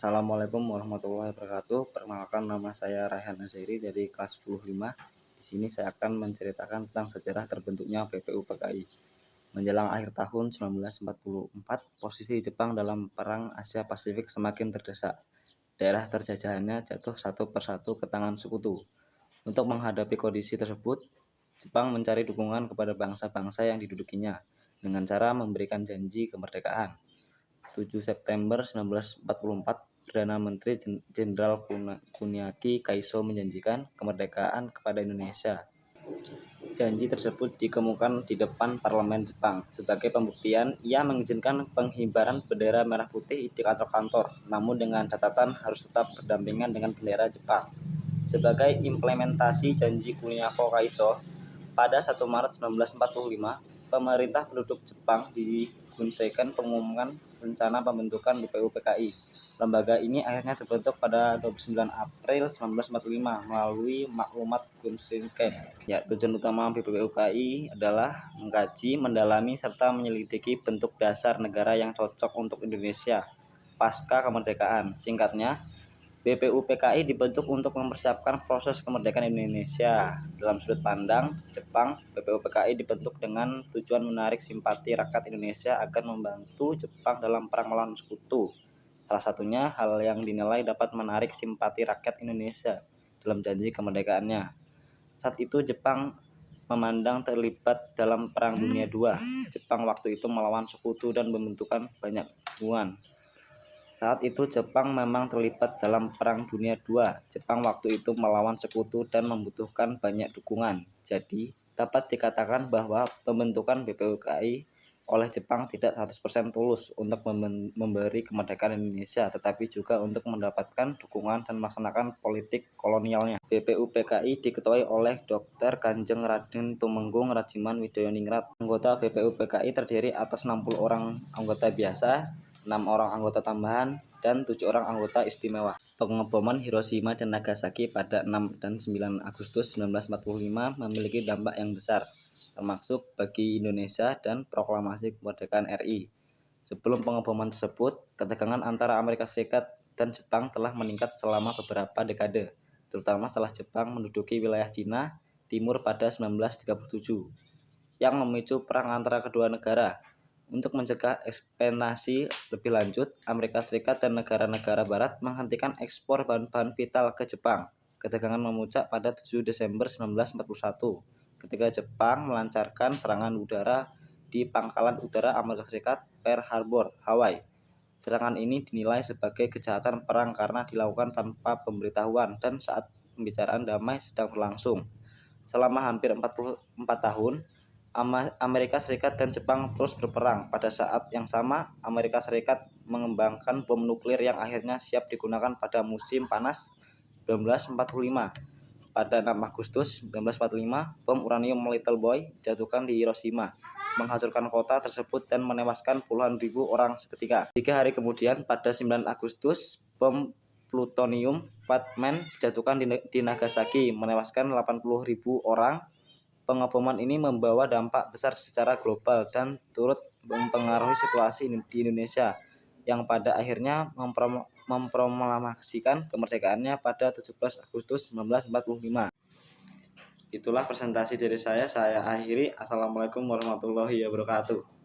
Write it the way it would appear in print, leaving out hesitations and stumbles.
Assalamualaikum warahmatullahi wabarakatuh. Perkenalkan, nama saya Raihan Azhari dari kelas 10-5. Di sini saya akan menceritakan tentang sejarah terbentuknya BPUPKI. Menjelang akhir tahun 1944, posisi Jepang dalam Perang Asia Pasifik semakin terdesak. Daerah terjajahannya jatuh satu persatu ke tangan sekutu. Untuk menghadapi kondisi tersebut, Jepang mencari dukungan kepada bangsa-bangsa yang didudukinya dengan cara memberikan janji kemerdekaan. 7 September 1944, Perdana Menteri Jenderal Kuniaki Kaiso menjanjikan kemerdekaan kepada Indonesia. Janji tersebut dikemukakan di depan parlemen Jepang. Sebagai pembuktian, ia mengizinkan penghibaran bendera merah putih di kantor-kantor, namun dengan catatan harus tetap berdampingan dengan bendera Jepang. Sebagai implementasi janji Kuniaki Kaiso, pada 1 Maret 1945, pemerintah penduduk Jepang di Gunseiken pengumuman rencana pembentukan BPUPKI. Lembaga ini akhirnya terbentuk pada 29 April 1945 melalui maklumat Gunseiken. Tujuan utama BPUPKI adalah mengkaji, mendalami, serta menyelidiki bentuk dasar negara yang cocok untuk Indonesia pasca kemerdekaan. Singkatnya, BPUPKI dibentuk untuk mempersiapkan proses kemerdekaan Indonesia. Dalam sudut pandang Jepang, BPUPKI dibentuk dengan tujuan menarik simpati rakyat Indonesia agar membantu Jepang dalam perang melawan sekutu. Salah satunya hal yang dinilai dapat menarik simpati rakyat Indonesia dalam janji kemerdekaannya. Saat itu Jepang memandang terlibat dalam Perang Dunia II. Jepang waktu itu melawan sekutu dan membentukkan banyak hubungan. Saat itu Jepang memang terlibat dalam Perang Dunia II. Jepang waktu itu melawan sekutu dan membutuhkan banyak dukungan. Jadi, dapat dikatakan bahwa pembentukan BPUPKI oleh Jepang tidak 100% tulus untuk memberi kemerdekaan Indonesia, tetapi juga untuk mendapatkan dukungan dan melaksanakan politik kolonialnya. BPUPKI diketuai oleh Dr. Kanjeng Raden Tumenggung Rajiman Widoyoningrat. Anggota BPUPKI terdiri atas 60 orang anggota biasa, 6 orang anggota tambahan, dan 7 orang anggota istimewa. Pengeboman Hiroshima dan Nagasaki pada 6 dan 9 Agustus 1945 memiliki dampak yang besar, termasuk bagi Indonesia dan proklamasi kemerdekaan RI. Sebelum pengeboman tersebut, ketegangan antara Amerika Serikat dan Jepang telah meningkat selama beberapa dekade, terutama setelah Jepang menduduki wilayah Cina Timur pada 1937, yang memicu perang antara kedua negara. Untuk mencegah ekspansi lebih lanjut, Amerika Serikat dan negara-negara barat menghentikan ekspor bahan-bahan vital ke Jepang. Ketegangan memuncak pada 7 Desember 1941 ketika Jepang melancarkan serangan udara di pangkalan udara Amerika Serikat Pearl Harbor, Hawaii. Serangan ini dinilai sebagai kejahatan perang karena dilakukan tanpa pemberitahuan dan saat pembicaraan damai sedang berlangsung. Selama hampir 44 tahun, Amerika Serikat dan Jepang terus berperang. Pada saat yang sama, Amerika Serikat mengembangkan bom nuklir yang akhirnya siap digunakan pada musim panas 1945. Pada 6 Agustus 1945, bom uranium Little Boy dijatuhkan di Hiroshima, menghancurkan kota tersebut dan menewaskan puluhan ribu orang seketika. 3 hari kemudian, pada 9 Agustus, bom plutonium Fat Man dijatuhkan di Nagasaki, menewaskan 80.000 orang. Pengeboman ini membawa dampak besar secara global dan turut mempengaruhi situasi di Indonesia, yang pada akhirnya memproklamasikan kemerdekaannya pada 17 Agustus 1945. Itulah presentasi dari saya akhiri. Assalamualaikum warahmatullahi wabarakatuh.